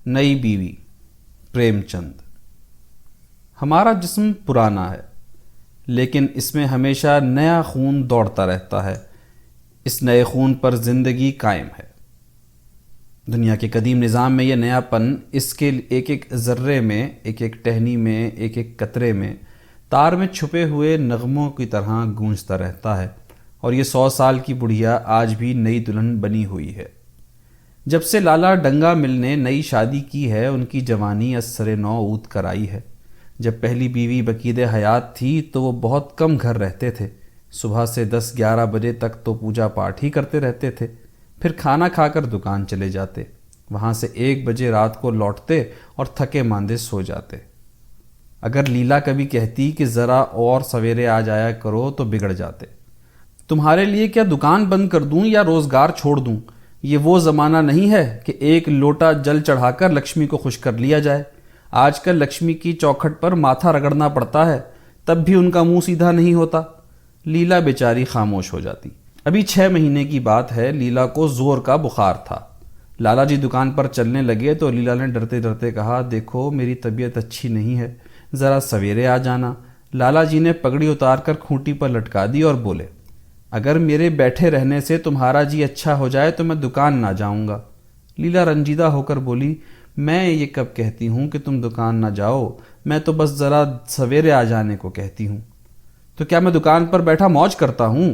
نئی بیوی پریم چند۔ ہمارا جسم پرانا ہے لیکن اس میں ہمیشہ نیا خون دوڑتا رہتا ہے۔ اس نئے خون پر زندگی قائم ہے۔ دنیا کے قدیم نظام میں یہ نیا پن اس کے ایک ایک ذرے میں، ایک ایک ٹہنی میں، ایک ایک قطرے میں، تار میں چھپے ہوئے نغموں کی طرح گونجتا رہتا ہے، اور یہ 100 سال کی بڑھیا آج بھی نئی دلہن بنی ہوئی ہے۔ جب سے لالا ڈنگا مل نے نئی شادی کی ہے، ان کی جوانی از سر نو اود کر آئی ہے۔ جب پہلی بیوی بقید حیات تھی تو وہ بہت کم گھر رہتے تھے۔ صبح سے 10-11 بجے تک تو پوجا پاٹ ہی کرتے رہتے تھے، پھر کھانا کھا کر دکان چلے جاتے، وہاں سے 1 بجے رات کو لوٹتے اور تھکے ماندے سو جاتے۔ اگر لیلا کبھی کہتی کہ ذرا اور سویرے آ جایا کرو تو بگڑ جاتے۔ تمہارے لیے کیا دکان بند کر دوں یا روزگار چھوڑ دوں؟ یہ وہ زمانہ نہیں ہے کہ ایک لوٹا جل چڑھا کر لکشمی کو خوش کر لیا جائے۔ آج کل لکشمی کی چوکھٹ پر ماتھا رگڑنا پڑتا ہے، تب بھی ان کا منہ سیدھا نہیں ہوتا۔ لیلا بیچاری خاموش ہو جاتی۔ ابھی 6 مہینے کی بات ہے، لیلا کو زور کا بخار تھا۔ لالا جی دکان پر چلنے لگے تو لیلا نے ڈرتے ڈرتے کہا، دیکھو میری طبیعت اچھی نہیں ہے، ذرا سویرے آ جانا۔ لالا جی نے پگڑی اتار کر کھوٹی پر لٹکا دی اور بولے، اگر میرے بیٹھے رہنے سے تمہارا جی اچھا ہو جائے تو میں دکان نہ جاؤں گا۔ لیلا رنجیدہ ہو کر بولی، میں یہ کب کہتی ہوں کہ تم دکان نہ جاؤ، میں تو بس ذرا سویرے آ جانے کو کہتی ہوں۔ تو کیا میں دکان پر بیٹھا موج کرتا ہوں؟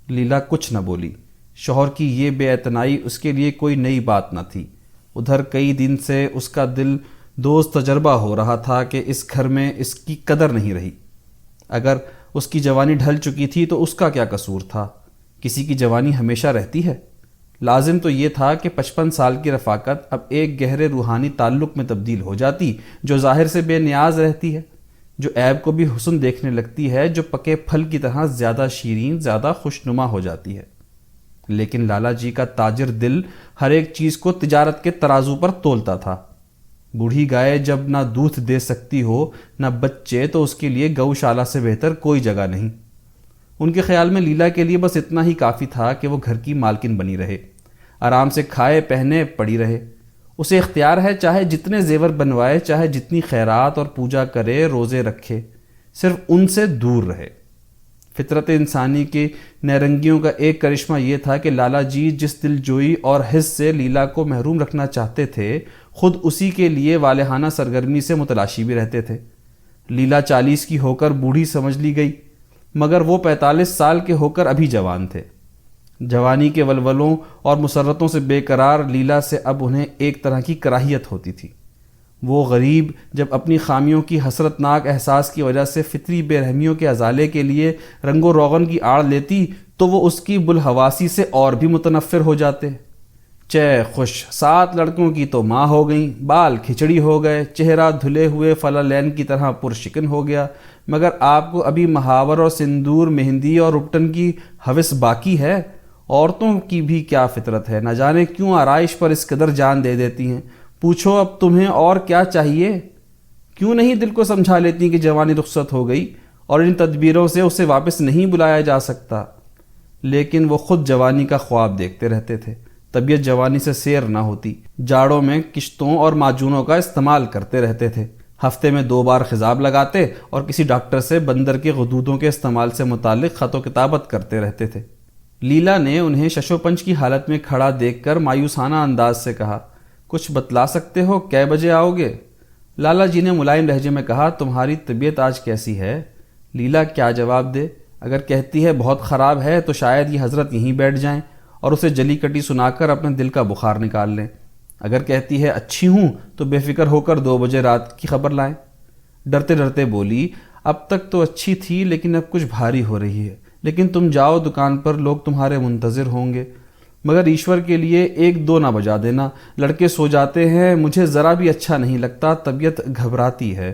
لیلا کچھ نہ بولی۔ شوہر کی یہ بے اعتنائی اس کے لیے کوئی نئی بات نہ تھی۔ ادھر کئی دن سے اس کا دل دوست تجربہ ہو رہا تھا کہ اس گھر میں اس کی قدر نہیں رہی۔ اگر اس کی جوانی ڈھل چکی تھی تو اس کا کیا قصور تھا؟ کسی کی جوانی ہمیشہ رہتی ہے؟ لازم تو یہ تھا کہ 55 سال کی رفاقت اب ایک گہرے روحانی تعلق میں تبدیل ہو جاتی، جو ظاہر سے بے نیاز رہتی ہے، جو عیب کو بھی حسن دیکھنے لگتی ہے، جو پکے پھل کی طرح زیادہ شیرین، زیادہ خوشنما ہو جاتی ہے۔ لیکن لالا جی کا تاجر دل ہر ایک چیز کو تجارت کے ترازو پر تولتا تھا۔ بوڑھی گائے جب نہ دودھ دے سکتی ہو نہ بچے تو اس کے لیے گوشالہ سے بہتر کوئی جگہ نہیں۔ ان کے خیال میں لیلا کے لیے بس اتنا ہی کافی تھا کہ وہ گھر کی مالکن بنی رہے، آرام سے کھائے پہنے پڑی رہے۔ اسے اختیار ہے چاہے جتنے زیور بنوائے، چاہے جتنی خیرات اور پوجا کرے، روزے رکھے، صرف ان سے دور رہے۔ فطرت انسانی کے نیرنگیوں کا ایک کرشمہ یہ تھا کہ لالا جی جس دل جوئی اور حس سے لیلا کو محروم رکھنا چاہتے تھے، خود اسی کے لیے والہانہ سرگرمی سے متلاشی بھی رہتے تھے۔ لیلا 40 کی ہو کر بوڑھی سمجھ لی گئی، مگر وہ 45 سال کے ہو کر ابھی جوان تھے۔ جوانی کے ولولوں اور مسرتوں سے بے قرار لیلا سے اب انہیں ایک طرح کی کراہیت ہوتی تھی۔ وہ غریب جب اپنی خامیوں کی حسرت ناک احساس کی وجہ سے فطری بے رحمیوں کے ازالے کے لیے رنگ و روغن کی آڑ لیتی تو وہ اس کی بلحواسی سے اور بھی متنفر ہو جاتے۔ چے خوش 7 لڑکوں کی تو ماں ہو گئیں، بال کھچڑی ہو گئے، چہرہ دھلے ہوئے فلالین کی طرح پرشکن ہو گیا، مگر آپ کو ابھی محاور اور سندور، مہندی اور اپٹن کی ہوس باقی ہے۔ عورتوں کی بھی کیا فطرت ہے، نہ جانے کیوں آرائش پر اس قدر جان دے دیتی ہیں۔ پوچھو اب تمہیں اور کیا چاہیے؟ کیوں نہیں دل کو سمجھا لیتی کہ جوانی رخصت ہو گئی اور ان تدبیروں سے اسے واپس نہیں بلایا جا سکتا؟ لیکن وہ خود جوانی کا خواب دیکھتے رہتے تھے۔ طبیعت جوانی سے سیر نہ ہوتی۔ جاڑوں میں کشتوں اور معجونوں کا استعمال کرتے رہتے تھے، ہفتے میں 2 بار خضاب لگاتے اور کسی ڈاکٹر سے بندر کے غدودوں کے استعمال سے متعلق خط و کتابت کرتے رہتے تھے۔ لیلا نے انہیں شش و پنج کی حالت میں کھڑا دیکھ کر مایوسانہ انداز سے کہا، کچھ بتلا سکتے ہو کئے بجے آؤ گے؟ لالا جی نے ملائم لہجے میں کہا، تمہاری طبیعت آج کیسی ہے؟ لیلا کیا جواب دے؟ اگر کہتی ہے بہت خراب ہے تو شاید یہ حضرت یہیں بیٹھ جائیں اور اسے جلی کٹی سنا کر اپنے دل کا بخار نکال لیں۔ اگر کہتی ہے اچھی ہوں تو بے فکر ہو کر 2 بجے رات کی خبر لائیں۔ ڈرتے ڈرتے بولی، اب تک تو اچھی تھی لیکن اب کچھ بھاری ہو رہی ہے، لیکن تم جاؤ دکان پر، لوگ تمہارے منتظر ہوں گے، مگر ایشور کے لیے 1-2 نہ بجا دینا، لڑکے سو جاتے ہیں، مجھے ذرا بھی اچھا نہیں لگتا، طبیعت گھبراتی ہے۔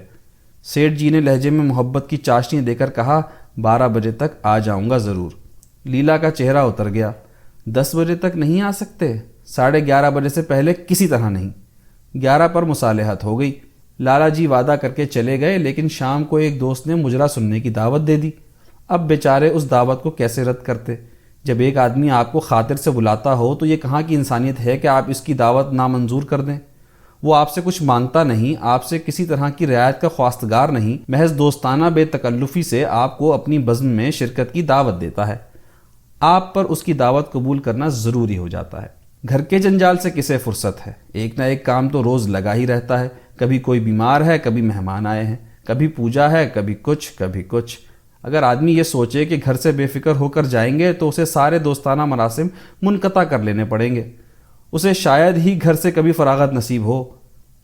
سیٹھ جی نے لہجے میں محبت کی چاشنی دے کر کہا، 12 بجے تک آ جاؤں گا ضرور۔ لیلا کا چہرہ اتر گیا۔ 10 بجے تک نہیں آ سکتے؟ 11:30 بجے سے پہلے کسی طرح نہیں۔ 11 پر مصالحت ہو گئی۔ لالا جی وعدہ کر کے چلے گئے، لیکن شام کو ایک دوست نے مجرا سننے کی دعوت دے دی۔ اب بیچارے اس دعوت کو کیسے رد کرتے؟ جب ایک آدمی آپ کو خاطر سے بلاتا ہو تو یہ کہاں کی انسانیت ہے کہ آپ اس کی دعوت نامنظور کر دیں؟ وہ آپ سے کچھ مانگتا نہیں، آپ سے کسی طرح کی رعایت کا خواستگار نہیں، محض دوستانہ بے تکلفی سے آپ کو اپنی بزم میں شرکت کی دعوت دیتا ہے۔ آپ پر اس کی دعوت قبول کرنا ضروری ہو جاتا ہے۔ گھر کے جنجال سے کسے فرصت ہے؟ ایک نہ ایک کام تو روز لگا ہی رہتا ہے، کبھی کوئی بیمار ہے، کبھی مہمان آئے ہیں، کبھی پوجا ہے، کبھی کچھ۔ اگر آدمی یہ سوچے کہ گھر سے بے فکر ہو کر جائیں گے تو اسے سارے دوستانہ مراسم منقطع کر لینے پڑیں گے، اسے شاید ہی گھر سے کبھی فراغت نصیب ہو۔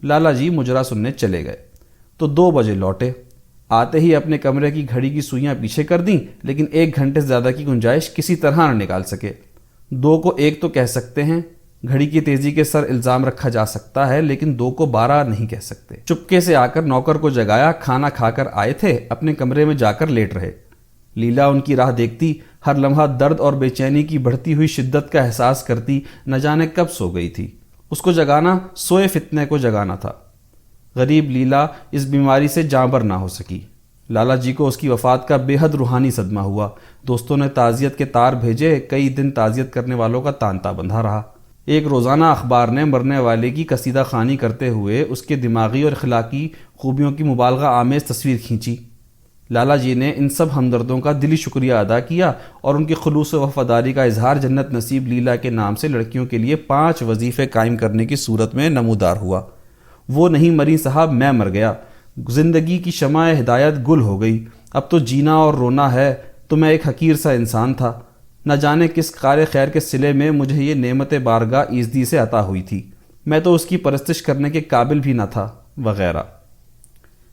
لالا جی مجرا سننے چلے گئے تو 2 بجے لوٹے۔ آتے ہی اپنے کمرے کی گھڑی کی سوئیاں پیچھے کر دیں، لیکن 1 گھنٹے سے زیادہ کی گنجائش کسی طرح نہ نکال سکے۔ 2 کو 1 تو کہہ سکتے ہیں، گھڑی کی تیزی کے سر الزام رکھا جا سکتا ہے، لیکن 2 کو 12 نہیں کہہ سکتے۔ چپکے سے آ کر نوکر کو جگایا، کھانا کھا کر آئے تھے، اپنے کمرے میں جا کر لیٹ رہے۔ لیلا ان کی راہ دیکھتی، ہر لمحہ درد اور بے چینی کی بڑھتی ہوئی شدت کا احساس کرتی، نہ جانے کب سو گئی تھی۔ اس کو جگانا سوئے فتنے کو جگانا تھا۔ غریب لیلا اس بیماری سے جاں بر نہ ہو سکی۔ لالا جی کو اس کی وفات کا بے حد روحانی صدمہ ہوا۔ دوستوں نے تعزیت کے تار بھیجے، کئی دن تعزیت کرنے والوں کا تانتا بندھا رہا۔ ایک روزانہ اخبار نے مرنے والے کی قصیدہ خوانی کرتے ہوئے اس کے دماغی اور اخلاقی خوبیوں کی مبالغہ آمیز تصویر کھینچی۔ لالا جی نے ان سب ہمدردوں کا دلی شکریہ ادا کیا اور ان کی خلوص و وفاداری کا اظہار جنت نصیب لیلا کے نام سے لڑکیوں کے لیے 5 وظیفے قائم کرنے کی صورت میں نمودار ہوا۔ وہ نہیں مری صاحب، میں مر گیا۔ زندگی کی شمع ہدایت گل ہو گئی، اب تو جینا اور رونا ہے۔ تو میں ایک حقیر سا انسان تھا، نہ جانے کس کار خیر کے صلے میں مجھے یہ نعمت بارگاہ ایزدی سے عطا ہوئی تھی، میں تو اس کی پرستش کرنے کے قابل بھی نہ تھا، وغیرہ۔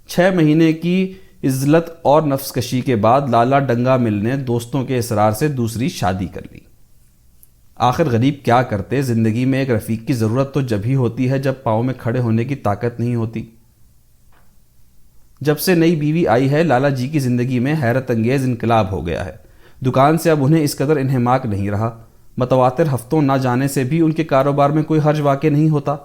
6 مہینے کی عزلت اور نفس کشی کے بعد لالا ڈنگا مل نے دوستوں کے اصرار سے دوسری شادی کر لی۔ آخر غریب کیا کرتے، زندگی میں ایک رفیق کی ضرورت تو جب ہی ہوتی ہے جب پاؤں میں کھڑے ہونے کی طاقت نہیں ہوتی۔ جب سے نئی بیوی آئی ہے، لالا جی کی زندگی میں حیرت انگیز انقلاب ہو گیا ہے۔ دکان سے اب انہیں اس قدر انہماک نہیں رہا۔ متواتر ہفتوں نہ جانے سے بھی ان کے کاروبار میں کوئی حرج واقع نہیں ہوتا۔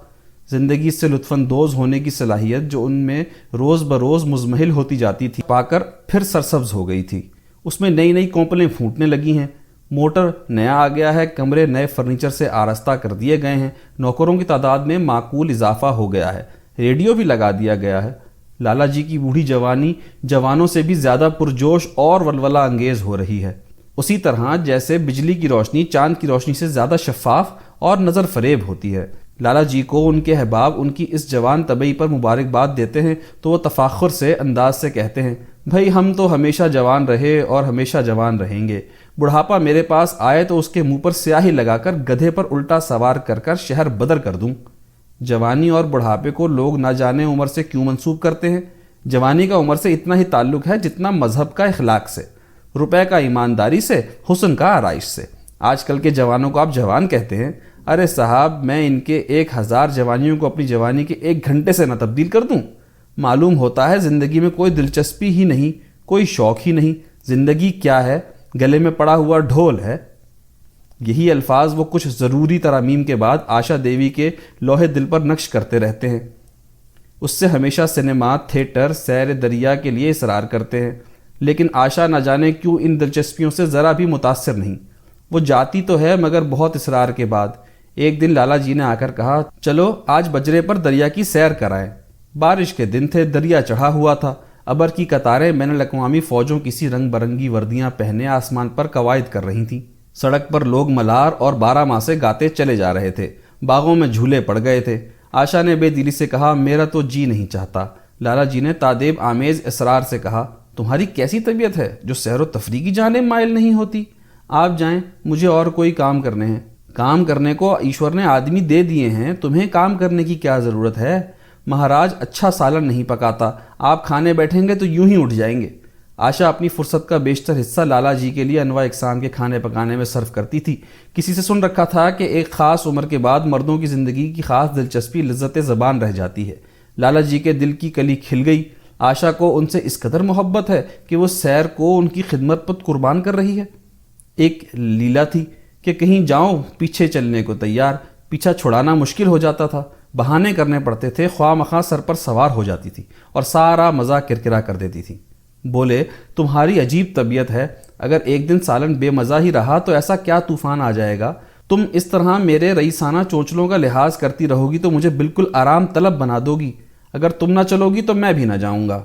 زندگی سے لطف اندوز ہونے کی صلاحیت جو ان میں روز بروز مزمحل ہوتی جاتی تھی، پا کر پھر سرسبز ہو گئی تھی۔ اس میں نئی نئی کونپلیں پھوٹنے لگی ہیں، موٹر نیا آ گیا ہے، کمرے نئے فرنیچر سے آراستہ کر دیے گئے ہیں، نوکروں کی تعداد میں معقول اضافہ ہو گیا ہے، ریڈیو بھی لگا دیا گیا ہے۔ لالا جی کی بوڑھی جوانی جوانوں سے بھی زیادہ پرجوش اور ولولہ انگیز ہو رہی ہے، اسی طرح جیسے بجلی کی روشنی چاند کی روشنی سے زیادہ شفاف اور نظر فریب ہوتی ہے۔ لالا جی کو ان کے احباب ان کی اس جوان طبعی پر مبارکباد دیتے ہیں تو وہ تفاخر سے انداز سے کہتے ہیں، بھائی ہم تو ہمیشہ جوان رہے اور ہمیشہ جوان رہیں گے۔ بڑھاپا میرے پاس آئے تو اس کے منہ پر سیاہی لگا کر گدھے پر الٹا سوار کر کر شہر بدر کر دوں۔ جوانی اور بڑھاپے کو لوگ نہ جانے عمر سے کیوں منسوب کرتے ہیں؟ جوانی کا عمر سے اتنا ہی تعلق ہے جتنا مذہب کا اخلاق سے، روپے کا ایمانداری سے، حسن کا آرائش سے۔ آج کل کے جوانوں کو آپ جوان کہتے ہیں؟ ارے صاحب، میں ان کے 1000 جوانیوں کو اپنی جوانی کے 1 گھنٹے سے نہ تبدیل کر دوں؟ معلوم ہوتا ہے زندگی میں کوئی دلچسپی ہی نہیں، کوئی شوق ہی نہیں۔ زندگی کیا ہے؟ گلے میں پڑا ہوا ڈھول ہے۔ یہی الفاظ وہ کچھ ضروری ترامیم کے بعد آشا دیوی کے لوہے دل پر نقش کرتے رہتے ہیں۔ اس سے ہمیشہ سنیما، تھیٹر، سیر دریا کے لیے اصرار کرتے ہیں، لیکن آشا نہ جانے کیوں ان دلچسپیوں سے ذرا بھی متاثر نہیں۔ وہ جاتی تو ہے مگر بہت اصرار کے بعد۔ ایک دن لالا جی نے آ کر کہا، چلو آج بجرے پر دریا کی سیر کرائیں۔ بارش کے دن تھے، دریا چڑھا ہوا تھا، ابر کی قطاریں بین الاقوامی فوجوں کی سی رنگ برنگی وردیاں پہنے آسمان پر قواعد کر رہی تھیں۔ سڑک پر لوگ ملار اور 12 ماسے گاتے چلے جا رہے تھے، باغوں میں جھولے پڑ گئے تھے۔ آشا نے بے دلی سے کہا، میرا تو جی نہیں چاہتا۔ لالا جی نے تادیب آمیز اصرار سے کہا، تمہاری کیسی طبیعت ہے جو سیر و تفریح کی جانب مائل نہیں ہوتی؟ آپ جائیں، مجھے اور کوئی کام کرنے ہیں۔ کام کرنے کو ایشور نے آدمی دے دیے ہیں، تمہیں کام کرنے کی کیا ضرورت ہے؟ مہاراج اچھا سالن نہیں پکاتا، آپ کھانے بیٹھیں گے تو یوں ہی اٹھ جائیں گے۔ آشا اپنی فرصت کا بیشتر حصہ لالا جی کے لیے انواع اقسام کے کھانے پکانے میں صرف کرتی تھی۔ کسی سے سن رکھا تھا کہ ایک خاص عمر کے بعد مردوں کی زندگی کی خاص دلچسپی لذت زبان رہ جاتی ہے۔ لالا جی کے دل کی کلی کھل گئی۔ آشا کو ان سے اس قدر محبت ہے کہ وہ سیر کو ان کی خدمت پر قربان کر رہی ہے۔ ایک لیلا تھی کہ کہیں جاؤں پیچھے چلنے کو تیار، پیچھا چھڑانا مشکل ہو جاتا تھا، بہانے کرنے پڑتے تھے، خواہ مخواہ سر پر سوار ہو جاتی تھی اور سارا مزہ کرکرا کر دیتی تھی۔ بولے، تمہاری عجیب طبیعت ہے، اگر ایک دن سالن بے مزہ ہی رہا تو ایسا کیا طوفان آ جائے گا، تم اس طرح میرے رئیسانہ چونچلوں کا لحاظ کرتی رہو گی تو مجھے بالکل آرام طلب بنا دو گی. اگر تم نہ چلو گی تو میں بھی نہ جاؤں گا.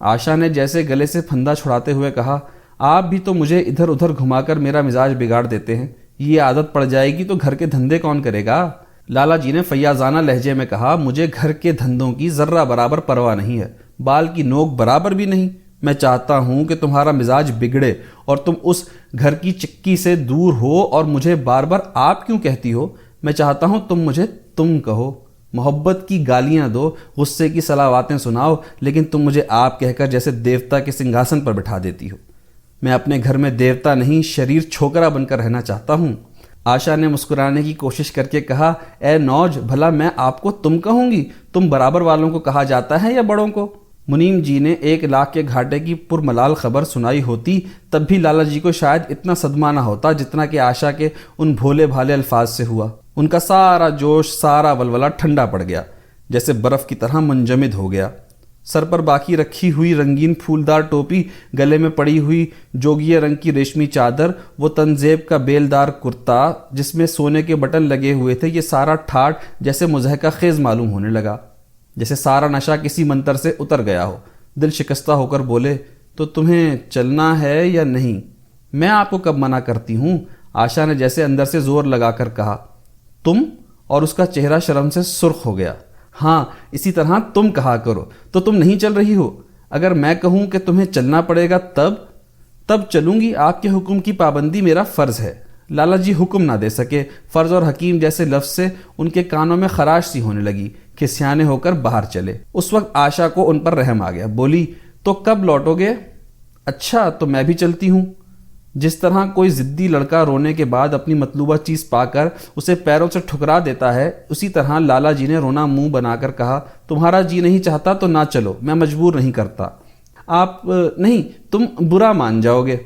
آشا نے جیسے گلے سے پھندا چھڑاتے ہوئے کہا, آپ بھی تو مجھے ادھر ادھر گھما کر میرا مزاج بگاڑ دیتے ہیں. یہ عادت پڑ جائے گی تو گھر کے دھندے کون کرے گا؟ لالا جی نے فیاضانہ لہجے میں کہا, مجھے گھر کے دھندوں کی ذرہ برابر پرواہ نہیں ہے, بال کی نوک برابر بھی نہیں. میں چاہتا ہوں کہ تمہارا مزاج بگڑے اور تم اس گھر کی چکی سے دور ہو اور مجھے بار بار آپ کیوں کہتی ہو. میں چاہتا ہوں تم مجھے تم کہو, محبت کی گالیاں دو, غصے کی صلاواتیں سناؤ, لیکن تم مجھے آپ کہہ کر جیسے دیوتا کے سنگھاسن پر بٹھا دیتی ہو. میں اپنے گھر میں دیوتا نہیں شریر چھوکرا بن کر رہنا چاہتا ہوں. آشا نے مسکرانے کی کوشش کر کے کہا, اے نوج, بھلا میں آپ کو تم کہوں گی؟ تم برابر والوں کو کہا جاتا ہے یا بڑوں کو؟ منیم جی نے 1 لاکھ کے گھاٹے کی پرملال خبر سنائی ہوتی تب بھی لالا جی کو شاید اتنا صدمہ نہ ہوتا جتنا کہ آشا کے ان بھولے بھالے الفاظ سے ہوا. ان کا سارا جوش, سارا ولولہ ٹھنڈا پڑ گیا, جیسے برف کی طرح منجمد ہو گیا. سر پر باقی رکھی ہوئی رنگین پھولدار ٹوپی, گلے میں پڑی ہوئی جوگیے رنگ کی ریشمی چادر, وہ تنزیب کا بیلدار کرتا جس میں سونے کے بٹن لگے ہوئے تھے, یہ سارا ٹھاٹ جیسے مضحکہ خیز معلوم ہونے لگا, جیسے سارا نشہ کسی منتر سے اتر گیا ہو. دل شکستہ ہو کر بولے, تو تمہیں چلنا ہے یا نہیں؟ میں آپ کو کب منع کرتی ہوں؟ آشا نے جیسے اندر سے زور لگا کر کہا. تم؟ اور اس کا چہرہ شرم سے سرخ ہو گیا. ہاں, اسی طرح تم کہا کرو. تو تم نہیں چل رہی ہو. اگر میں کہوں کہ تمہیں چلنا پڑے گا تب چلوں گی. آپ کے حکم کی پابندی میرا فرض ہے. لالا جی حکم نہ دے سکے. فرض اور حکیم جیسے لفظ سے ان کے کانوں میں خراش سی ہونے لگی. کھسیانے ہو کر باہر چلے. اس وقت آشا کو ان پر رحم آ گیا. بولی, تو کب لوٹو گے؟ اچھا, تو میں بھی چلتی ہوں. جس طرح کوئی ضدی لڑکا رونے کے بعد اپنی مطلوبہ چیز پا کر اسے پیروں سے ٹھکرا دیتا ہے, اسی طرح لالا جی نے رونا منہ بنا کر کہا, تمہارا جی نہیں چاہتا تو نہ چلو, میں مجبور نہیں کرتا. آپ نہیں, تم برا مان جاؤ گے.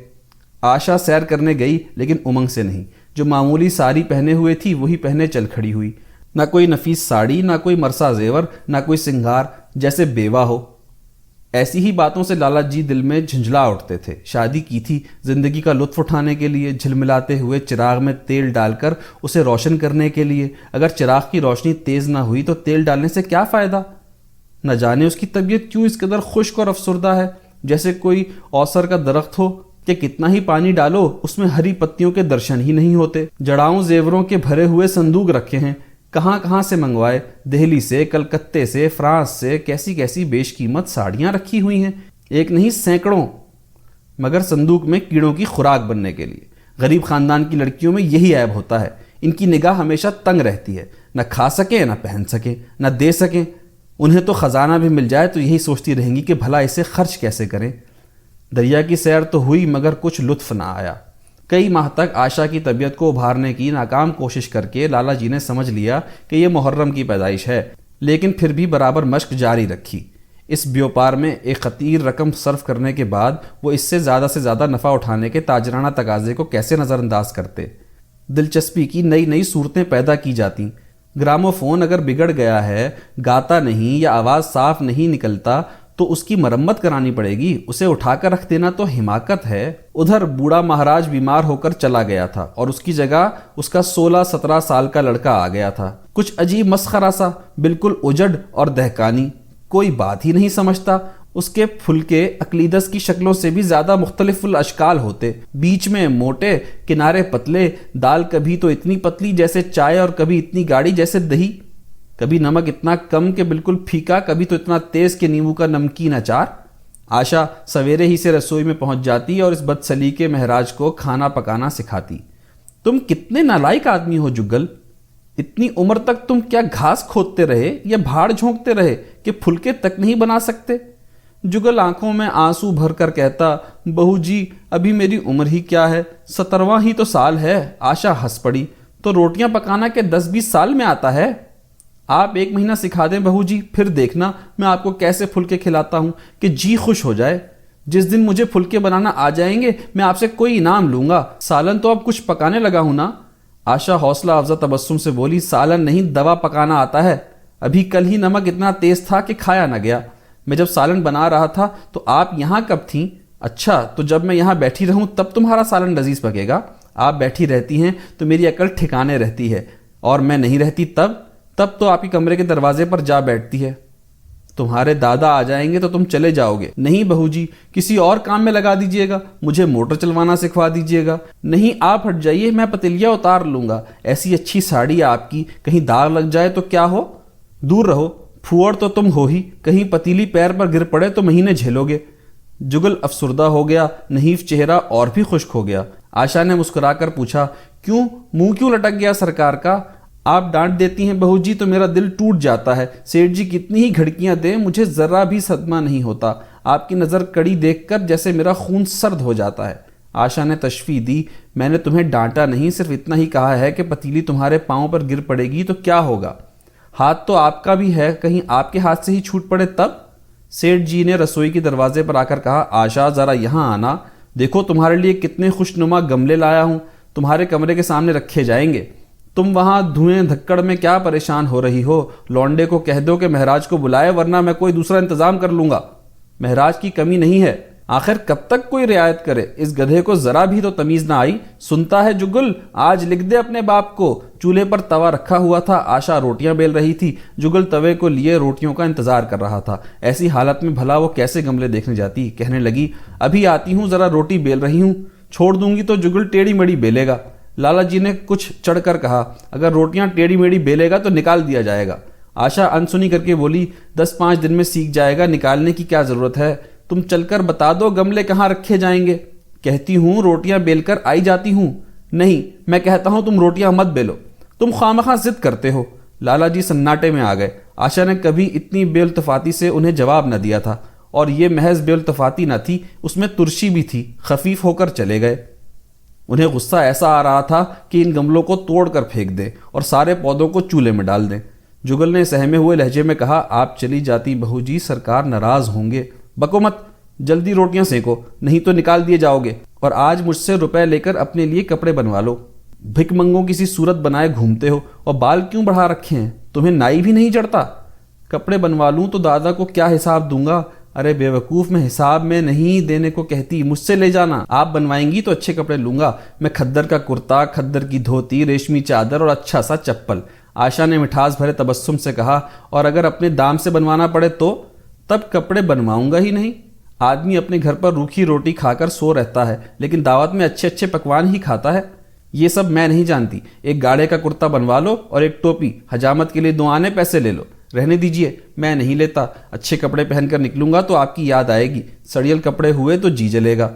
آشا سیر کرنے گئی لیکن امنگ سے نہیں. جو معمولی ساری پہنے ہوئے تھی وہی پہنے چل کھڑی ہوئی. نہ کوئی نفیس ساڑی, نہ کوئی مرصع زیور, نہ کوئی سنگار, جیسے بیوہ ہو. ایسی ہی باتوں سے لالا جی دل میں جھنجھلا اٹھتے تھے. شادی کی تھی زندگی کا لطف اٹھانے کے لیے, جھلملاتے ہوئے چراغ میں تیل ڈال کر اسے روشن کرنے کے لیے. اگر چراغ کی روشنی تیز نہ ہوئی تو تیل ڈالنے سے کیا فائدہ؟ نہ جانے اس کی طبیعت کیوں اس قدر خشک اور افسردہ ہے, جیسے کوئی اوسر کا درخت ہو کہ کتنا ہی پانی ڈالو اس میں ہری پتیوں کے درشن ہی نہیں ہوتے. جڑاؤں زیوروں کے بھرے ہوئے صندوق رکھے ہیں, کہاں کہاں سے منگوائے, دہلی سے, کلکتے سے, فرانس سے. کیسی کیسی بیش قیمت ساڑیاں رکھی ہوئی ہیں, ایک نہیں سینکڑوں, مگر صندوق میں کیڑوں کی خوراک بننے کے لیے. غریب خاندان کی لڑکیوں میں یہی عیب ہوتا ہے, ان کی نگاہ ہمیشہ تنگ رہتی ہے, نہ کھا سکیں, نہ پہن سکیں, نہ دے سکیں. انہیں تو خزانہ بھی مل جائے تو یہی سوچتی رہیں گی کہ بھلا اسے خرچ کیسے کریں. دریا کی سیر تو ہوئی مگر کچھ لطف نہ آیا. کئی ماہ تک آشا کی طبیعت کو ابھارنے کی ناکام کوشش کر کے لالا جی نے سمجھ لیا کہ یہ محرم کی پیدائش ہے, لیکن پھر بھی برابر مشق جاری رکھی. اس بیوپار میں ایک خطیر رقم صرف کرنے کے بعد وہ اس سے زیادہ نفع اٹھانے کے تاجرانہ تقاضے کو کیسے نظر انداز کرتے. دلچسپی کی نئی نئی صورتیں پیدا کی جاتی. گراموفون اگر بگڑ گیا ہے, گاتا نہیں یا آواز صاف نہیں نکلتا تو اس کی مرمت کرانی پڑے گی. اسے اٹھا کر رکھ دینا تو حماقت ہے. ادھر بوڑھا مہاراج بیمار ہو کر چلا گیا تھا اور اس کی جگہ اس کا 16-17 سال کا لڑکا آ گیا تھا. کچھ عجیب مسخرہ سا, بالکل اجڑ اور دہکانی, کوئی بات ہی نہیں سمجھتا. اس کے پھلکے اقلیدس کی شکلوں سے بھی زیادہ مختلف الاشکال ہوتے, بیچ میں موٹے, کنارے پتلے, دال کبھی تو اتنی پتلی جیسے چائے اور کبھی اتنی گاڑی جیسے دہی, کبھی نمک اتنا کم کہ بالکل پھیکا, کبھی تو اتنا تیز کہ نیمبو کا نمکین اچار. آشا سویرے ہی سے رسوئی میں پہنچ جاتی اور اس بدسلیقے مہراج کو کھانا پکانا سکھاتی. تم کتنے نالائق آدمی ہو جگل, اتنی عمر تک تم کیا گھاس کھودتے رہے یا بھاڑ جھونکتے رہے کہ پھلکے تک نہیں بنا سکتے؟ جگل آنکھوں میں آنسو بھر کر کہتا, بہو جی ابھی میری عمر ہی کیا ہے, 17واں ہی تو سال ہے. آشا ہنس پڑی, تو روٹیاں پکانا کے 10-20 سال میں آتا ہے. آپ 1 مہینہ سکھا دیں بہو جی, پھر دیکھنا میں آپ کو کیسے پھلکے کھلاتا ہوں کہ جی خوش ہو جائے. جس دن مجھے پھلکے بنانا آ جائیں گے میں آپ سے کوئی انعام لوں گا. سالن تو اب کچھ پکانے لگا ہوں نا. آشا حوصلہ افزا تبسم سے بولی, سالن نہیں دوا پکانا آتا ہے. ابھی کل ہی نمک اتنا تیز تھا کہ کھایا نہ گیا. میں جب سالن بنا رہا تھا تو آپ یہاں کب تھیں؟ اچھا, تو جب میں یہاں بیٹھی رہوں تب تمہارا سالن لذیذ پکے گا. آپ بیٹھی رہتی ہیں تو میری عقل ٹھکانے رہتی ہے، اور میں نہیں رہتی تب تو آپ کے کمرے کے دروازے پر جا بیٹھتی ہے۔ تمہارے دادا آ جائیں گے تو تم چلے جاؤ گے۔ نہیں بہو جی، کسی اور کام میں لگا دیجئے گا، مجھے موٹر چلوانا سکھوا دیجئے گا۔ نہیں آپ ہٹ جائیے، میں پتیلیا اتار لوں گا۔ ایسی اچھی ساڑی آپ کی، کہیں داغ لگ جائے تو کیا ہو؟ دور رہو، پھوڑ تو تم ہو ہی، کہیں پتیلی پیر پر گر پڑے تو مہینے جھیلو گے۔ جگل افسردہ ہو گیا، نحیف چہرہ اور بھی خشک ہو گیا۔ آشا نے مسکرا کر پوچھا، کیوں منہ کیوں لٹک گیا سرکار کا؟ آپ ڈانٹ دیتی ہیں بہو جی تو میرا دل ٹوٹ جاتا ہے۔ سیٹھ جی کتنی ہی گھڑکیاں دیں مجھے ذرا بھی صدمہ نہیں ہوتا۔ آپ کی نظر کڑی دیکھ کر جیسے میرا خون سرد ہو جاتا ہے۔ آشا نے تشفیع دی، میں نے تمہیں ڈانٹا نہیں، صرف اتنا ہی کہا ہے کہ پتیلی تمہارے پاؤں پر گر پڑے گی تو کیا ہوگا؟ ہاتھ تو آپ کا بھی ہے، کہیں آپ کے ہاتھ سے ہی چھوٹ پڑے تب؟ سیٹھ جی نے رسوئی کے دروازے پر آ کر کہا، آشا ذرا یہاں آنا، دیکھو تمہارے لیے کتنے خوش نما گملے لایا ہوں، تمہارے کمرے کے سامنے رکھے جائیں گے۔ تم وہاں دھوئیں دھکڑ میں کیا پریشان ہو رہی ہو؟ لونڈے کو کہہ دو کہ مہراج کو بلائے، ورنہ میں کوئی دوسرا انتظام کر لوں گا۔ مہراج کی کمی نہیں ہے، آخر کب تک کوئی رعایت کرے؟ اس گدھے کو ذرا بھی تو تمیز نہ آئی۔ سنتا ہے جگل، آج لکھ دے اپنے باپ کو۔ چولہے پر توا رکھا ہوا تھا، آشا روٹیاں بیل رہی تھی، جگل توے کو لیے روٹیوں کا انتظار کر رہا تھا۔ ایسی حالت میں بھلا وہ کیسے گملے دیکھنے جاتی؟ کہنے لگی، ابھی آتی ہوں، ذرا روٹی بیل رہی ہوں، چھوڑ دوں گی تو جگل ٹیڑھی میڑھی بیلے گا۔ لالا جی نے کچھ چڑھ کر کہا، اگر روٹیاں ٹیڑھی میڑھی بیلے گا تو نکال دیا جائے گا۔ آشا انسنی کر کے بولی، 10-5 دن میں سیکھ جائے گا، نکالنے کی کیا ضرورت ہے؟ تم چل کر بتا دو گملے کہاں رکھے جائیں گے۔ کہتی ہوں روٹیاں بیل کر آئی جاتی ہوں۔ نہیں، میں کہتا ہوں تم روٹیاں مت بیلو، تم خواہ ضد کرتے ہو۔ لالا جی سناٹے میں آ گئے۔ آشا نے کبھی اتنی بے التفاتی سے انہیں جواب نہ دیا تھا، اور یہ محض بے التفاتی نہ تھی، اس میں ترشی بھی تھی۔ خفیف ہو کر چلے گئے۔ انہیں غصہ ایسا آ رہا تھا کہ ان گملوں کو توڑ کر پھینک دیں اور سارے پودوں کو چولہے میں ڈال دیں۔ جگل نے سہمے ہوئے لہجے میں کہا، آپ چلی جاتی بہو جی، سرکار ناراض ہوں گے۔ بکو مت، جلدی روٹیاں سینکو، نہیں تو نکال دیے جاؤ گے، اور آج مجھ سے روپے لے کر اپنے لیے کپڑے بنوا لو۔ بھک منگوں کسی صورت بنائے گھومتے ہو، اور بال کیوں بڑھا رکھے ہیں؟ تمہیں نائی بھی نہیں چڑھتا؟ کپڑے بنوا لوں تو دادا کو کیا حساب دوں گا؟ ارے بے وقوف، میں حساب میں نہیں دینے کو کہتی، مجھ سے لے جانا۔ آپ بنوائیں گی تو اچھے کپڑے لوں گا، میں کھدر کا کرتا، کھدر کی دھوتی، ریشمی چادر اور اچھا سا چپل۔ آشا نے مٹھاس بھرے تبسم سے کہا، اور اگر اپنے دام سے بنوانا پڑے تو؟ تب کپڑے بنواؤں گا ہی نہیں۔ آدمی اپنے گھر پر روکھی روٹی کھا کر سو رہتا ہے، لیکن دعوت میں اچھے اچھے پکوان ہی کھاتا ہے۔ یہ سب میں نہیں جانتی۔ ایک گاڑے کا کرتا بنوا لو اور ایک ٹوپی، حجامت کے لیے 2 آنے پیسے لے لو۔ رہنے دیجئے، میں نہیں لیتا، اچھے کپڑے پہن کر نکلوں گا تو آپ کی یاد آئے گی، سڑیل کپڑے ہوئے تو جی جلے گا۔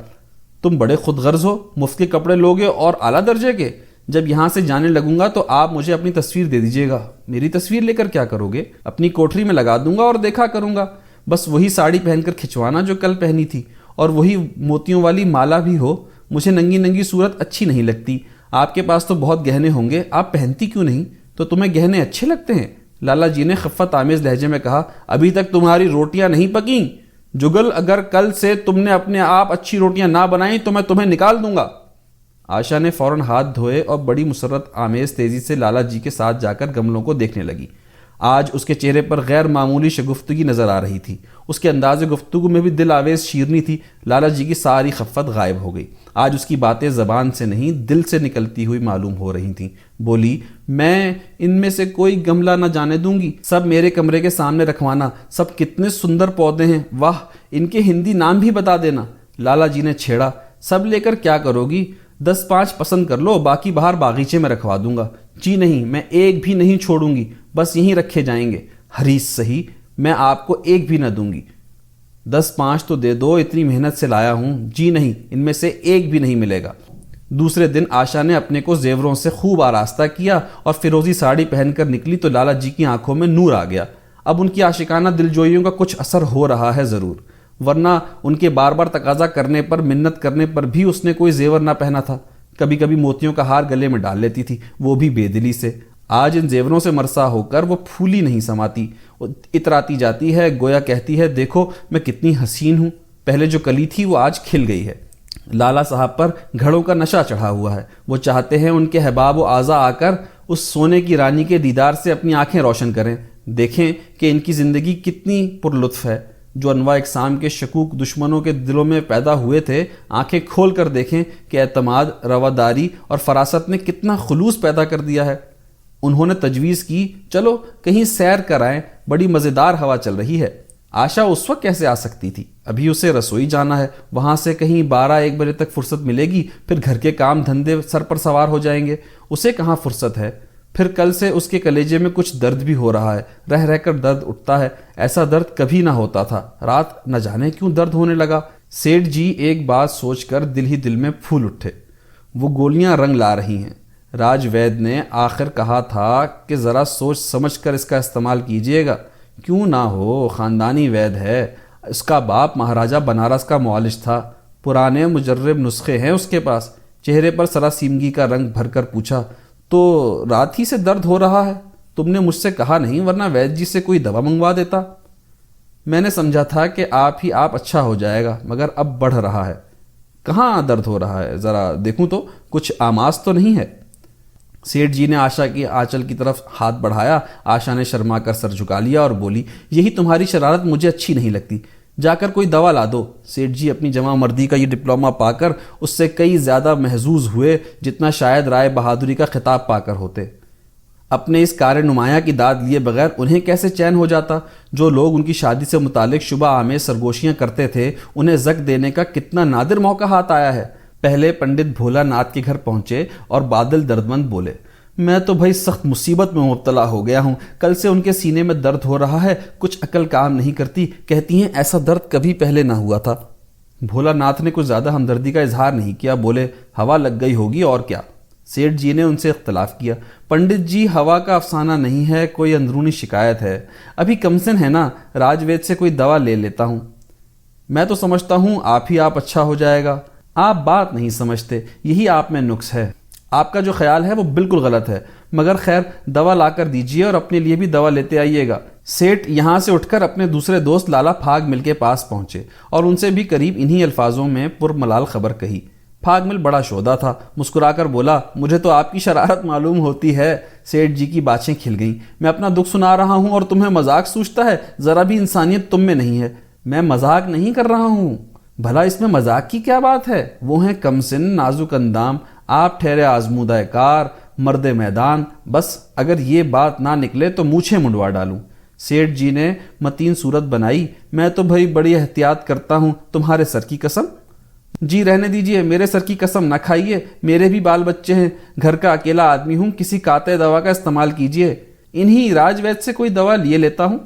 تم بڑے خود غرض ہو، مفت کے کپڑے لوگے اور اعلیٰ درجے کے۔ جب یہاں سے جانے لگوں گا تو آپ مجھے اپنی تصویر دے دیجیے گا۔ میری تصویر لے کر کیا کرو گے؟ اپنی کوٹری میں لگا دوں گا اور دیکھا کروں گا۔ بس وہی ساڑی پہن کر کھنچوانا جو کل پہنی تھی، اور وہی موتیوں والی مالا بھی ہو۔ مجھے ننگی ننگی صورت اچھی نہیں لگتی۔ آپ کے پاس تو بہت گہنے ہوں گے، آپ پہنتی کیوں نہیں؟ تو تمہیں گہنے اچھے لگتے ہیں؟ لالا جی نے خفت آمیز لہجے میں کہا، ابھی تک تمہاری روٹیاں نہیں پکیں؟ جگل، اگر کل سے تم نے اپنے آپ اچھی روٹیاں نہ بنائیں تو میں تمہیں نکال دوں گا۔ آشا نے فوراً ہاتھ دھوئے اور بڑی مسرت آمیز تیزی سے لالا جی کے ساتھ جا کر گملوں کو دیکھنے لگی۔ آج اس کے چہرے پر غیر معمولی شگفتگی نظر آ رہی تھی، اس کے انداز گفتگو میں بھی دل آویز شیرنی تھی۔ لالا جی کی ساری خفت غائب ہو گئی، آج اس کی باتیں زبان سے نہیں دل سے نکلتی ہوئی معلوم ہو رہی تھیں۔ بولی، میں ان میں سے کوئی گملہ نہ جانے دوں گی، سب میرے کمرے کے سامنے رکھوانا۔ سب کتنے سندر پودے ہیں، واہ، ان کے ہندی نام بھی بتا دینا۔ لالا جی نے چھیڑا، سب لے کر کیا کرو گی؟ 10-5 پسند کر لو، باقی باہر باغیچے میں رکھوا دوں گا۔ جی نہیں، میں ایک بھی نہیں چھوڑوں گی، بس یہیں رکھے جائیں گے۔ حریص سہی، میں آپ کو ایک بھی نہ دوں گی۔ 10-5 تو دے دو، اتنی محنت سے لایا ہوں۔ جی نہیں، ان میں سے ایک بھی نہیں ملے گا۔ دوسرے دن آشا نے اپنے کو زیوروں سے خوب آراستہ کیا اور فیروزی ساڑی پہن کر نکلی تو لالا جی کی آنکھوں میں نور آ گیا۔ اب ان کی عاشقانہ دلجوئیوں کا کچھ اثر ہو رہا ہے ضرور، ورنہ ان کے بار بار تقاضا کرنے پر، منت کرنے پر بھی اس نے کوئی زیور نہ پہنا تھا۔ کبھی کبھی موتیوں کا ہار گلے میں ڈال لیتی تھی، وہ بھی بے دلی سے۔ آج ان زیوروں سے مرسا ہو کر وہ پھولی نہیں سماتی، اتراتی جاتی ہے، گویا کہتی ہے، دیکھو میں کتنی حسین ہوں، پہلے جو کلی تھی وہ آج کھل گئی ہے۔ لالا صاحب پر گھڑوں کا نشہ چڑھا ہوا ہے، وہ چاہتے ہیں ان کے احباب و اعضاء آ کر اس سونے کی رانی کے دیدار سے اپنی آنکھیں روشن کریں، دیکھیں کہ ان کی زندگی کتنی پر لطف ہے۔ جو انواع اقسام کے شکوک دشمنوں کے دلوں میں پیدا ہوئے تھے، آنکھیں کھول کر دیکھیں کہ اعتماد، رواداری اور فراست نے کتنا خلوص پیدا کر دیا ہے۔ انہوں نے تجویز کی، چلو کہیں سیر کرائیں، بڑی مزیدار ہوا چل رہی ہے۔ آشا اس وقت کیسے آ سکتی تھی؟ ابھی اسے رسوئی جانا ہے، وہاں سے کہیں 12-1 بجے تک فرصت ملے گی، پھر گھر کے کام دھندے سر پر سوار ہو جائیں گے، اسے کہاں فرصت ہے؟ پھر کل سے اس کے کلیجے میں کچھ درد بھی ہو رہا ہے، رہ رہ کر درد اٹھتا ہے، ایسا درد کبھی نہ ہوتا تھا، رات نہ جانے کیوں درد ہونے لگا۔ سیٹھ جی ایک بات سوچ کر دل ہی دل میں پھول اٹھے، وہ گولیاں رنگ لا رہی ہیں۔ راج وید نے آخر کہا تھا کہ ذرا سوچ سمجھ کر اس کا استعمال کیجیے گا، کیوں نہ ہو، خاندانی وید ہے، اس کا باپ مہاراجہ بنارس کا معالج تھا، پرانے مجرب نسخے ہیں اس کے پاس۔ چہرے پر سراسیمگی کا رنگ بھر کر پوچھا، تو رات ہی سے درد ہو رہا ہے؟ تم نے مجھ سے کہا نہیں، ورنہ وید جی سے کوئی دوا منگوا دیتا۔ میں نے سمجھا تھا کہ آپ اچھا ہو جائے گا، مگر اب بڑھ رہا ہے۔ کہاں درد ہو رہا ہے؟ ذرا دیکھوں تو، کچھ آماس تو نہیں ہے؟ سیٹھ جی نے آشا کی آنچل کی طرف ہاتھ بڑھایا۔ آشا نے شرما کر سر جھکا لیا اور بولی، یہی تمہاری شرارت مجھے اچھی نہیں لگتی، جا کر کوئی دوا لا دو۔ سیٹھ جی اپنی جوان مردی کا یہ ڈپلومہ پا کر اس سے کئی زیادہ محظوظ ہوئے جتنا شاید رائے بہادری کا خطاب پا کر ہوتے۔ اپنے اس کار نمایاں کی داد لیے بغیر انہیں کیسے چین ہو جاتا؟ جو لوگ ان کی شادی سے متعلق شبہ آمیز سرگوشیاں کرتے تھے، انہیں زک دینے کا کتنا نادر موقع ہاتھ آیا ہے۔ پہلے پنڈت بھولا ناتھ کے گھر پہنچے اور بادل دردمند بولے، میں تو بھائی سخت مصیبت میں مبتلا ہو گیا ہوں، کل سے ان کے سینے میں درد ہو رہا ہے، کچھ عقل کام نہیں کرتی، کہتی ہیں ایسا درد کبھی پہلے نہ ہوا تھا۔ بھولا ناتھ نے کچھ زیادہ ہمدردی کا اظہار نہیں کیا، بولے، ہوا لگ گئی ہوگی اور کیا۔ سیٹھ جی نے ان سے اختلاف کیا، پنڈت جی ہوا کا افسانہ نہیں ہے، کوئی اندرونی شکایت ہے، ابھی کمسن ہے نا، راج وید سے کوئی دوا لے لیتا ہوں۔ میں تو سمجھتا ہوں آپ اچھا ہو جائے گا۔ آپ بات نہیں سمجھتے، یہی آپ میں نقص ہے، آپ کا جو خیال ہے وہ بالکل غلط ہے، مگر خیر دوا لا کر دیجئے اور اپنے لیے بھی دوا لیتے آئیے گا۔ سیٹھ یہاں سے اٹھ کر اپنے دوسرے دوست لالا پھاگ مل کے پاس پہنچے اور ان سے بھی قریب انہی الفاظوں میں پرملال خبر کہی۔ پھاگ مل بڑا شودا تھا، مسکرا کر بولا، مجھے تو آپ کی شرارت معلوم ہوتی ہے۔ سیٹھ جی کی باتیں کھل گئیں، میں اپنا دکھ سنا رہا ہوں اور تمہیں مذاق سوچتا ہے؟ ذرا بھی انسانیت تم میں نہیں ہے۔ میں مذاق نہیں کر رہا ہوں، بھلا اس میں مذاق کی کیا بات ہے؟ وہ ہیں کم سن، نازک اندام، آپ ٹھہرے آزمودہ کار، مرد میدان، بس اگر یہ بات نہ نکلے تو مونچھیں منڈوا ڈالوں۔ سیٹھ جی نے متین صورت بنائی، میں تو بھائی بڑی احتیاط کرتا ہوں، تمہارے سر کی قسم۔ جی رہنے دیجئے، میرے سر کی قسم نہ کھائیے، میرے بھی بال بچے ہیں، گھر کا اکیلا آدمی ہوں، کسی قاطع دوا کا استعمال کیجئے، انہی راج وید سے کوئی دوا لیے لیتا ہوں۔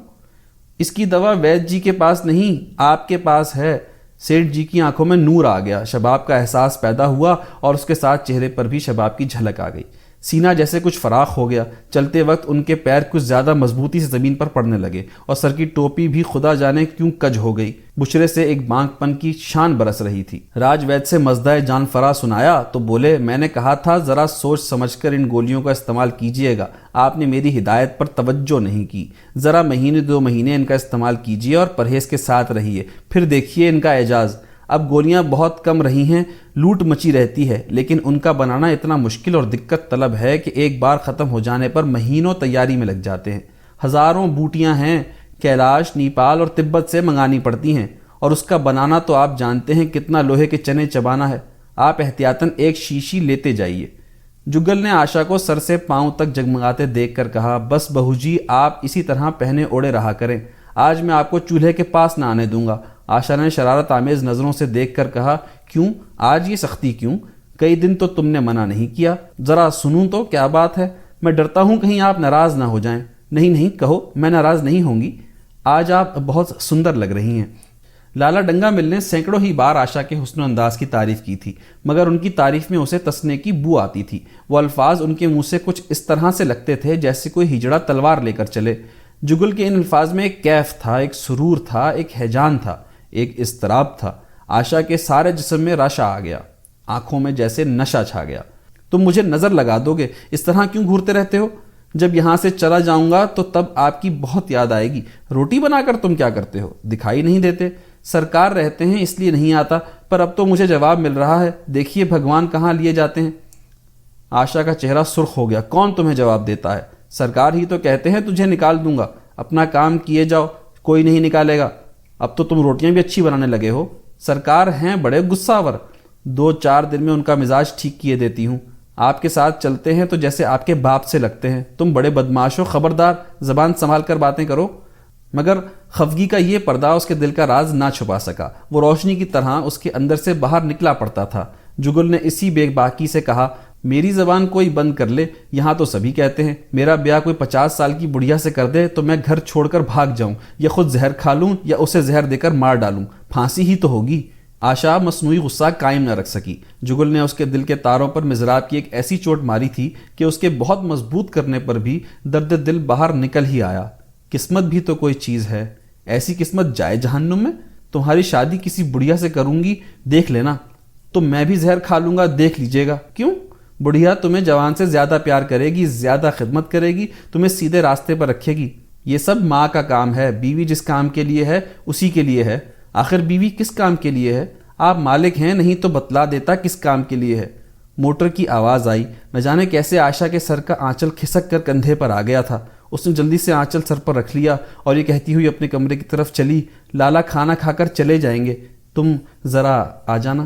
اس کی دوا وید جی کے پاس نہیں، آپ کے پاس ہے۔ سیٹھ جی کی آنکھوں میں نور آ گیا، شباب کا احساس پیدا ہوا اور اس کے ساتھ چہرے پر بھی شباب کی جھلک آ گئی، سینہ جیسے کچھ فراخ ہو گیا۔ چلتے وقت ان کے پیر کچھ زیادہ مضبوطی سے زمین پر پڑنے لگے اور سر کی ٹوپی بھی خدا جانے کیوں کج ہو گئی، بچھڑے سے ایک بانک پن کی شان برس رہی تھی۔ راج وید سے مزدہ جان فرا سنایا تو بولے، میں نے کہا تھا ذرا سوچ سمجھ کر ان گولیوں کا استعمال کیجئے گا، آپ نے میری ہدایت پر توجہ نہیں کی۔ ذرا مہینے 2 مہینے ان کا استعمال کیجئے اور پرہیز کے ساتھ رہیے، پھر دیکھیے ان کا اعجاز۔ اب گولیاں بہت کم رہی ہیں، لوٹ مچی رہتی ہے، لیکن ان کا بنانا اتنا مشکل اور دقت طلب ہے کہ ایک بار ختم ہو جانے پر مہینوں تیاری میں لگ جاتے ہیں۔ ہزاروں بوٹیاں ہیں، کیلاش، نیپال اور تبت سے منگانی پڑتی ہیں، اور اس کا بنانا تو آپ جانتے ہیں کتنا لوہے کے چنے چبانا ہے۔ آپ احتیاطاً ایک شیشی لیتے جائیے۔ جگل نے آشا کو سر سے پاؤں تک جگمگاتے دیکھ کر کہا، بس بہو جی آپ اسی طرح پہنے اوڑے رہا کریں، آج میں آپ کو چولہے کے پاس نہ آنے دوں گا۔ آشا نے شرارت آمیز نظروں سے دیکھ کر کہا، کیوں آج یہ سختی کیوں؟ کئی دن تو تم نے منع نہیں کیا، ذرا سنوں تو کیا بات ہے؟ میں ڈرتا ہوں کہیں آپ ناراض نہ ہو جائیں۔ نہیں نہیں کہو، میں ناراض نہیں ہوں گی، آج آپ بہت سندر لگ رہی ہیں۔ لالا ڈنگا مل نے سینکڑوں ہی بار آشا کے حسن و انداز کی تعریف کی تھی، مگر ان کی تعریف میں اسے تسنے کی بو آتی تھی۔ وہ الفاظ ان کے منہ سے کچھ اس طرح سے لگتے تھے جیسے کوئی ہجڑا تلوار لے کر چلے۔ جگل کے ان الفاظ میں ایک کیف تھا، ایک سرور تھا، ایک ہیجان تھا، ایک اضطراب تھا۔ آشا کے سارے جسم میں رشا آ گیا، آنکھوں میں جیسے نشہ چھا گیا۔ تم مجھے نظر لگا دو گے، اس طرح کیوں گھورتے رہتے ہو؟ جب یہاں سے چلا جاؤں گا تو تب آپ کی بہت یاد آئے گی۔ روٹی بنا کر تم کیا کرتے ہو؟ دکھائی نہیں دیتے؟ سرکار رہتے ہیں اس لیے نہیں آتا، پر اب تو مجھے جواب مل رہا ہے، دیکھیے بھگوان کہاں لیے جاتے ہیں۔ آشا کا چہرہ سرخ ہو گیا، کون تمہیں جواب دیتا ہے؟ سرکار ہی تو کہتے ہیں تجھے نکال دوں گا، اپنا کام کیے جاؤ، کوئی نہیں نکالے گا۔ اب تو تم روٹیاں بھی اچھی بنانے لگے ہو۔ سرکار ہیں بڑے غصہ ور، 2-4 دن میں ان کا مزاج ٹھیک کیے دیتی ہوں۔ آپ کے ساتھ چلتے ہیں تو جیسے آپ کے باپ سے لگتے ہیں۔ تم بڑے بدماش ہو، خبردار زبان سنبھال کر باتیں کرو۔ مگر خفگی کا یہ پردہ اس کے دل کا راز نہ چھپا سکا، وہ روشنی کی طرح اس کے اندر سے باہر نکلا پڑتا تھا۔ جگل نے اسی بے باکی سے کہا، میری زبان کوئی بند کر لے، یہاں تو سبھی کہتے ہیں میرا بیاہ کوئی 50 سال کی بڑھیا سے کر دے تو میں گھر چھوڑ کر بھاگ جاؤں، یا خود زہر کھا لوں یا اسے زہر دے کر مار ڈالوں، پھانسی ہی تو ہوگی۔ آشا مصنوعی غصہ قائم نہ رکھ سکی۔ جگل نے اس کے دل کے تاروں پر مضراب کی ایک ایسی چوٹ ماری تھی کہ اس کے بہت مضبوط کرنے پر بھی درد دل باہر نکل ہی آیا۔ قسمت بھی تو کوئی چیز ہے، ایسی قسمت جائے جہنم میں؟ تمہاری شادی کسی بڑھیا سے کروں گی، دیکھ لینا۔ تو میں بھی زہر کھا لوں گا، دیکھ لیجیے گا۔ کیوں؟ بڑھیا تمہیں جوان سے زیادہ پیار کرے گی، زیادہ خدمت کرے گی، تمہیں سیدھے راستے پر رکھے گی۔ یہ سب ماں کا کام ہے، بیوی جس کام کے لیے ہے اسی کے لیے ہے۔ آخر بیوی کس کام کے لیے ہے؟ آپ مالک ہیں، نہیں تو بتلا دیتا کس کام کے لیے ہے۔ موٹر کی آواز آئی، نہ جانے کیسے عائشہ کے سر کا آنچل کھسک کر کندھے پر آ گیا تھا۔ اس نے جلدی سے آنچل سر پر رکھ لیا اور یہ کہتی ہوئی اپنے کمرے کی طرف چلی، لالا کھانا کھا کر چلے جائیں گے، تم ذرا آ جانا۔